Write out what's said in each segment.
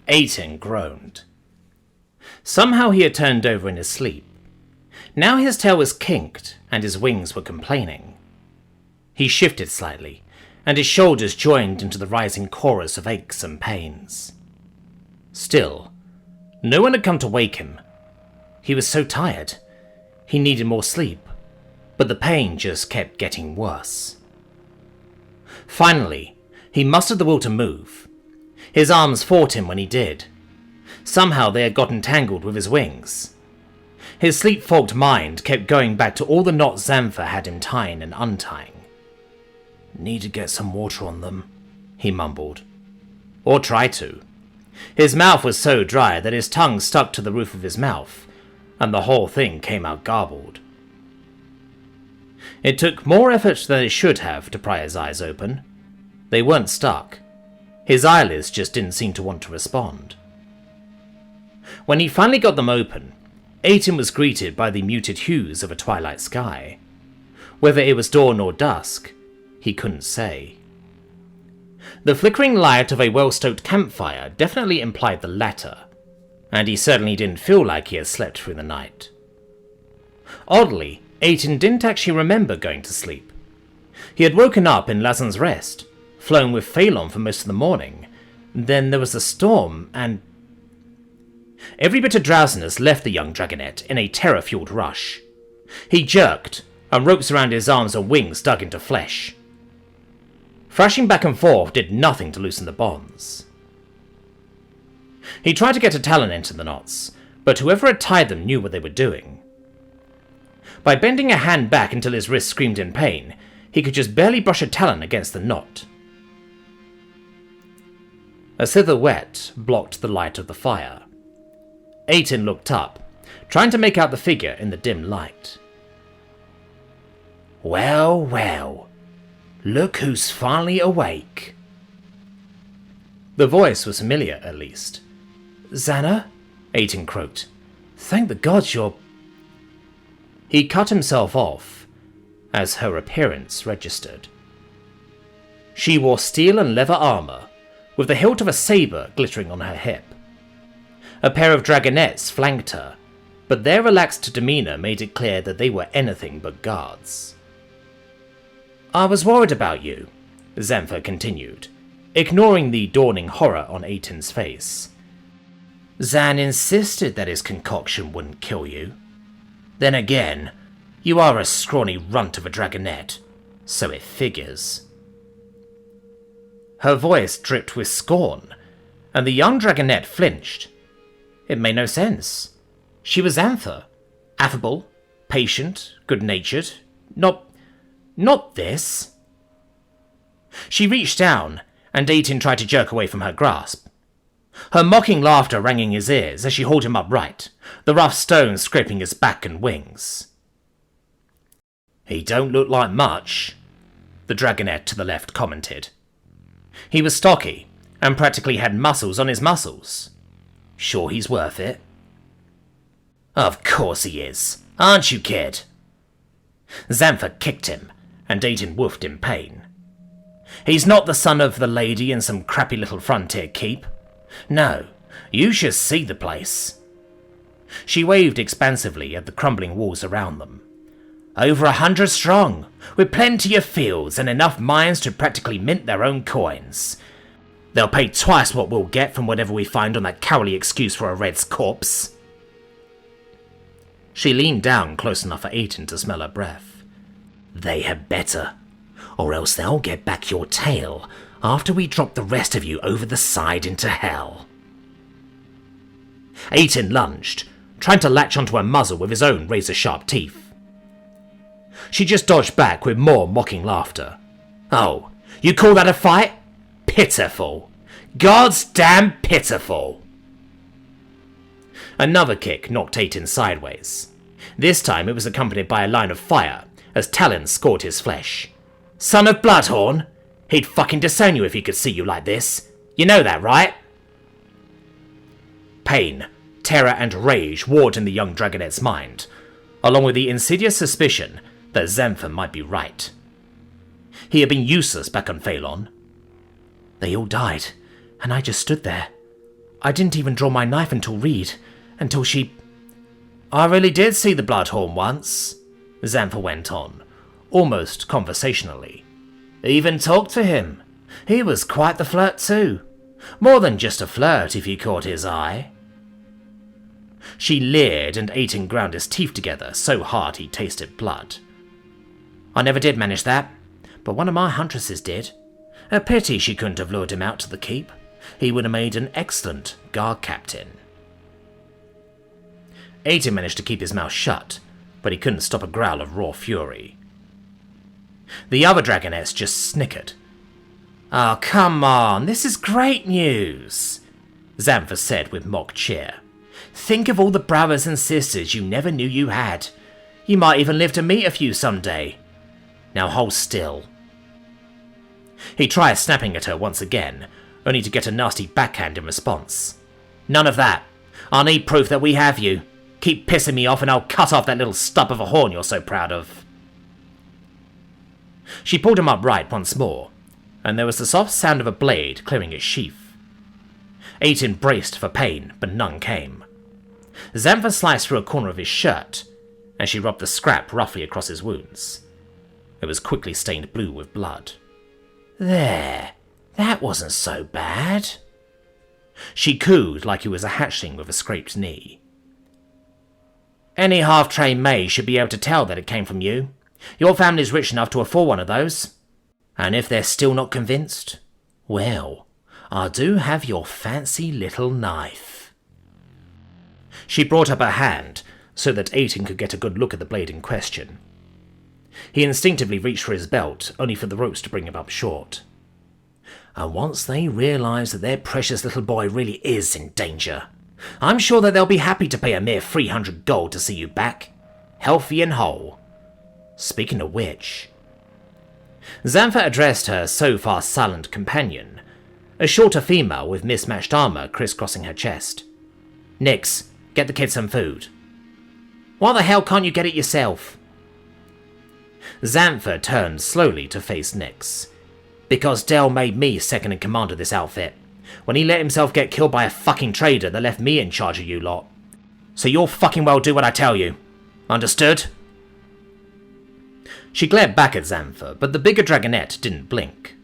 Aiton groaned. Somehow he had turned over in his sleep. Now his tail was kinked, and his wings were complaining. He shifted slightly, and his shoulders joined into the rising chorus of aches and pains. Still, no one had come to wake him. He was so tired. He needed more sleep, but the pain just kept getting worse. Finally, he mustered the will to move. His arms fought him when he did. Somehow they had gotten tangled with his wings. His sleep-fogged mind kept going back to all the knots Zantha had him tying and untying. "Need to get some water on them," he mumbled. Or tried to. His mouth was so dry that his tongue stuck to the roof of his mouth, and the whole thing came out garbled. It took more effort than it should have to pry his eyes open. They weren't stuck. His eyelids just didn't seem to want to respond. When he finally got them open, Aiton was greeted by the muted hues of a twilight sky. Whether it was dawn or dusk, he couldn't say. The flickering light of a well-stoked campfire definitely implied the latter, and he certainly didn't feel like he had slept through the night. Oddly, Aiton didn't actually remember going to sleep. He had woken up in Lazan's Rest, flown with Phelan for most of the morning. Then there was a storm, and every bit of drowsiness left the young dragonet in a terror-fueled rush. He jerked, and ropes around his arms and wings dug into flesh. Thrashing back and forth did nothing to loosen the bonds. He tried to get a talon into the knots, but whoever had tied them knew what they were doing. By bending a hand back until his wrist screamed in pain, he could just barely brush a talon against the knot. A silhouette blocked the light of the fire. Aiton looked up, trying to make out the figure in the dim light. "Well, well, look who's finally awake." The voice was familiar, at least. "Zana?" Aiton croaked. "Thank the gods you're—" He cut himself off, as her appearance registered. She wore steel and leather armor, with the hilt of a saber glittering on her hip. A pair of dragonets flanked her, but their relaxed demeanor made it clear that they were anything but guards. "I was worried about you," Zantha continued, ignoring the dawning horror on Aiton's face. "Zan insisted that his concoction wouldn't kill you. Then again, you are a scrawny runt of a dragonet, so it figures." Her voice dripped with scorn, and the young dragonet flinched. It made no sense. She was Zantha, affable, patient, good-natured. Not this. She reached down, and Aiton tried to jerk away from her grasp. Her mocking laughter rang in his ears as she hauled him upright, the rough stones scraping his back and wings. "He don't look like much," the dragonet to the left commented. He was stocky, and practically had muscles on his muscles. "Sure he's worth it?" "Of course he is. Aren't you, kid?" Zantha kicked him, and Aiton woofed in pain. "He's not the son of the lady in some crappy little frontier keep. No, you should see the place." She waved expansively at the crumbling walls around them. "Over 100 strong, with plenty of fields and enough mines to practically mint their own coins. They'll pay twice what we'll get from whatever we find on that cowardly excuse for a red's corpse." She leaned down close enough for Aiton to smell her breath. "They had better, or else they'll get back your tail after we drop the rest of you over the side into hell." Aiton lunged, trying to latch onto her muzzle with his own razor-sharp teeth. She just dodged back with more mocking laughter. "Oh, you call that a fight? Pitiful. God's damn pitiful." Another kick knocked Aiton sideways. This time it was accompanied by a line of fire, as talons scored his flesh. "Son of Bloodhorn! He'd fucking disown you if he could see you like this. You know that, right?" Pain, terror and rage warred in the young dragonet's mind, along with the insidious suspicion that Zantha might be right. He had been useless back on Phelan. "They all died, and I just stood there. I didn't even draw my knife until she... I really did see the Bloodhorn once, Zantha went on, almost conversationally. Even talked to him. He was quite the flirt too. More than just a flirt if you caught his eye. She leered and Aiton ground his teeth together so hard he tasted blood. I never did manage that, but one of my huntresses did. A pity she couldn't have lured him out to the keep. He would have made an excellent guard captain. Aiton managed to keep his mouth shut, but he couldn't stop a growl of raw fury. The other dragoness just snickered. Oh, come on, this is great news, Zantha said with mock cheer. Think of all the brothers and sisters you never knew you had. You might even live to meet a few someday. Now hold still. He tried snapping at her once again, only to get a nasty backhand in response. None of that. I need proof that we have you. Keep pissing me off and I'll cut off that little stub of a horn you're so proud of. She pulled him upright once more, and there was the soft sound of a blade clearing its sheath. Aiton braced for pain, but none came. Zantha sliced through a corner of his shirt, and she rubbed the scrap roughly across his wounds. It was quickly stained blue with blood. There, that wasn't so bad. She cooed like he was a hatchling with a scraped knee. Any half-trained mage should be able to tell that it came from you. Your family's rich enough to afford one of those. And if they're still not convinced, well, I do have your fancy little knife. She brought up her hand so that Aiton could get a good look at the blade in question. He instinctively reached for his belt, only for the ropes to bring him up short. And once they realise that their precious little boy really is in danger, I'm sure that they'll be happy to pay a mere 300 gold to see you back, healthy and whole. Speaking of which... Zantha addressed her so far silent companion, a shorter female with mismatched armour crisscrossing her chest. Nix, get the kid some food. Why the hell can't you get it yourself? Zantha turned slowly to face Nix. Because Del made me second in command of this outfit, when he let himself get killed by a fucking trader that left me in charge of you lot. So you'll fucking well do what I tell you. Understood? She glared back at Zantha, but the bigger dragonette didn't blink.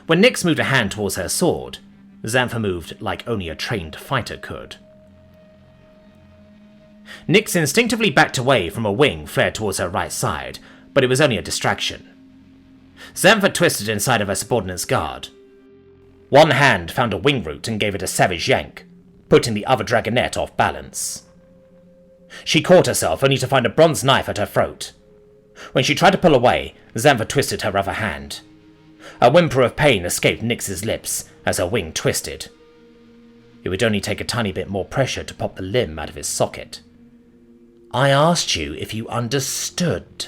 When Nix moved a hand towards her sword, Zantha moved like only a trained fighter could. Nix instinctively backed away from a wing flared towards her right side, but it was only a distraction. Zantha twisted inside of her subordinate's guard. One hand found a wing root and gave it a savage yank, putting the other dragonette off balance. She caught herself only to find a bronze knife at her throat. When she tried to pull away, Zantha twisted her other hand. A whimper of pain escaped Nix's lips as her wing twisted. It would only take a tiny bit more pressure to pop the limb out of his socket. I asked you if you understood,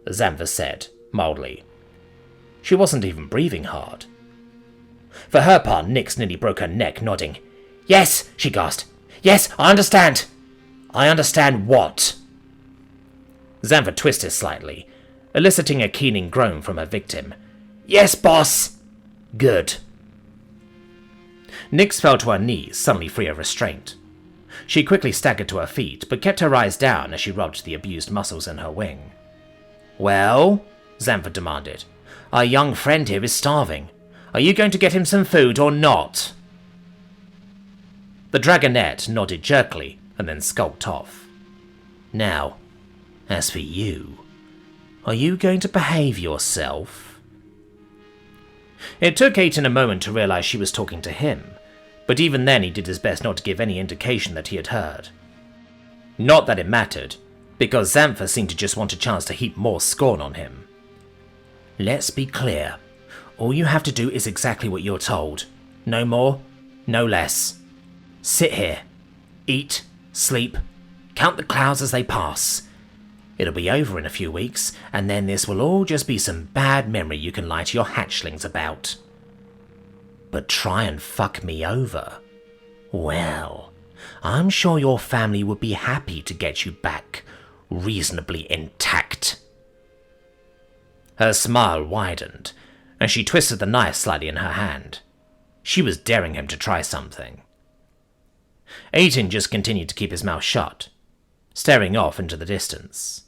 Zantha said, mildly. She wasn't even breathing hard. For her part, Nix nearly broke her neck, nodding. Yes, she gasped. Yes, I understand. I understand what? Zantha twisted slightly, eliciting a keening groan from her victim. Yes, boss! Good. Nix fell to her knees, suddenly free of restraint. She quickly staggered to her feet, but kept her eyes down as she rubbed the abused muscles in her wing. Well? Zantha demanded. Our young friend here is starving. Are you going to get him some food or not? The dragonette nodded jerkily and then skulked off. Now, as for you, are you going to behave yourself? It took Aiton a moment to realise she was talking to him, but even then he did his best not to give any indication that he had heard. Not that it mattered, because Zantha seemed to just want a chance to heap more scorn on him. Let's be clear. All you have to do is exactly what you're told. No more, no less. Sit here. Eat, sleep, count the clouds as they pass. It'll be over in a few weeks, and then this will all just be some bad memory you can lie to your hatchlings about. But try and fuck me over. Well, I'm sure your family would be happy to get you back, reasonably intact. Her smile widened, and she twisted the knife slightly in her hand. She was daring him to try something. Aiton just continued to keep his mouth shut, staring off into the distance.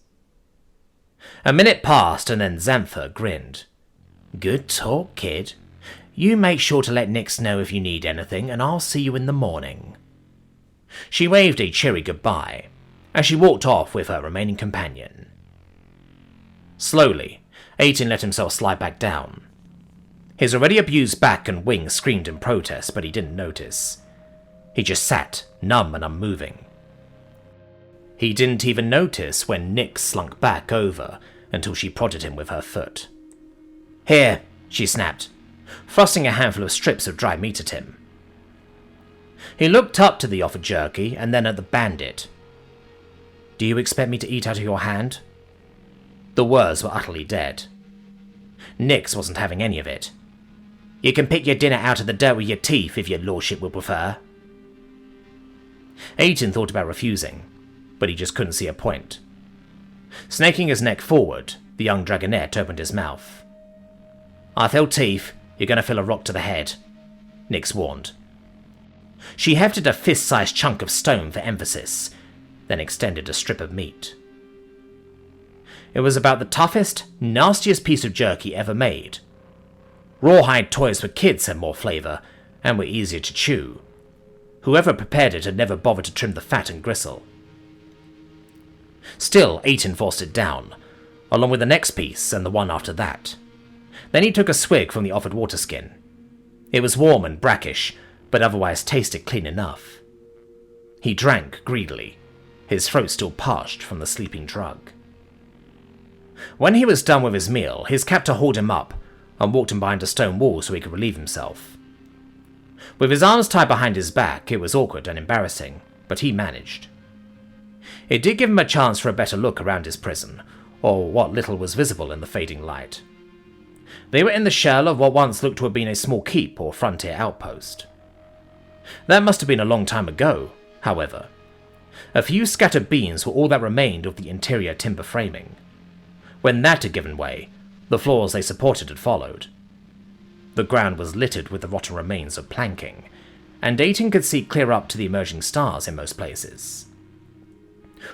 A minute passed and then Zantha grinned. "Good talk, kid. You make sure to let Nix know if you need anything, and I'll see you in the morning." She waved a cheery goodbye as she walked off with her remaining companion. Slowly, Aiton let himself slide back down. His already abused back and wing screamed in protest, but he didn't notice. He just sat, numb and unmoving. He didn't even notice when Nix slunk back over until she prodded him with her foot. "Here," she snapped, thrusting a handful of strips of dry meat at him. He looked up to the offered jerky and then at the bandit. "Do you expect me to eat out of your hand?" The words were utterly dead. Nix wasn't having any of it. "You can pick your dinner out of the dirt with your teeth if your lordship would prefer." Aiton thought about refusing, but he just couldn't see a point. Snaking his neck forward, the young dragonet opened his mouth. "I feel teeth, you're going to feel a rock to the head," Nix warned. She hefted a fist-sized chunk of stone for emphasis, then extended a strip of meat. It was about the toughest, nastiest piece of jerky ever made. Rawhide toys for kids had more flavour, and were easier to chew. Whoever prepared it had never bothered to trim the fat and gristle. Still, Aiton forced it down, along with the next piece and the one after that. Then he took a swig from the offered water skin. It was warm and brackish, but otherwise tasted clean enough. He drank greedily, his throat still parched from the sleeping drug. When he was done with his meal, his captor hauled him up and walked him behind a stone wall so he could relieve himself. With his arms tied behind his back, it was awkward and embarrassing, but he managed. It did give him a chance for a better look around his prison, or what little was visible in the fading light. They were in the shell of what once looked to have been a small keep or frontier outpost. That must have been a long time ago, however. A few scattered beams were all that remained of the interior timber framing. When that had given way, the floors they supported had followed. The ground was littered with the rotten remains of planking, and Aiton could see clear up to the emerging stars in most places.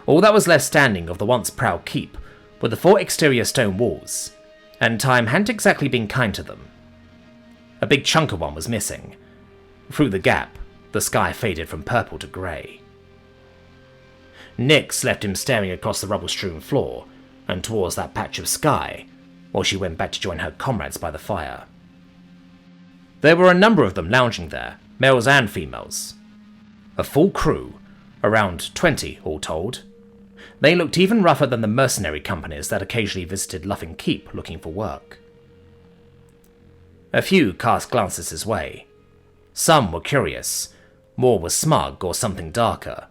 All that was left standing of the once proud keep were the 4 exterior stone walls, and time hadn't exactly been kind to them. A big chunk of one was missing. Through the gap, the sky faded from purple to grey. Nix left him staring across the rubble-strewn floor and towards that patch of sky, while she went back to join her comrades by the fire. There were a number of them lounging there, males and females. A full crew, around 20 all told. They looked even rougher than the mercenary companies that occasionally visited Luffing Keep looking for work. A few cast glances his way. Some were curious, more were smug or something darker.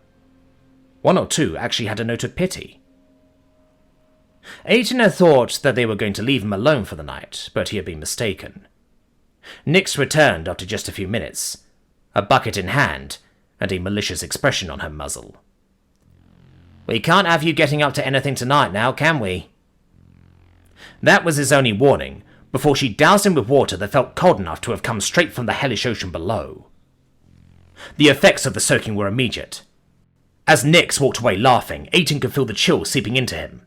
1 or 2 actually had a note of pity. Aiton had thought that they were going to leave him alone for the night, but he had been mistaken. Nix returned after just a few minutes, a bucket in hand, and a malicious expression on her muzzle. "We can't have you getting up to anything tonight now, can we?" That was his only warning, before she doused him with water that felt cold enough to have come straight from the hellish ocean below. The effects of the soaking were immediate. As Nix walked away laughing, Aiton could feel the chill seeping into him.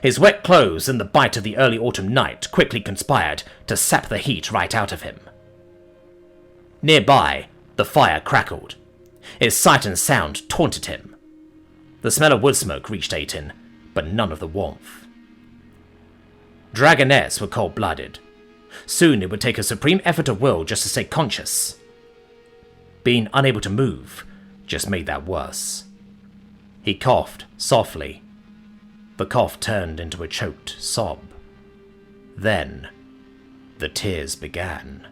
His wet clothes and the bite of the early autumn night quickly conspired to sap the heat right out of him. Nearby, the fire crackled. Its sight and sound taunted him. The smell of wood smoke reached Aiton, but none of the warmth. Dragonets were cold-blooded. Soon it would take a supreme effort of will just to stay conscious. Being unable to move just made that worse. He coughed softly. The cough turned into a choked sob. Then, the tears began.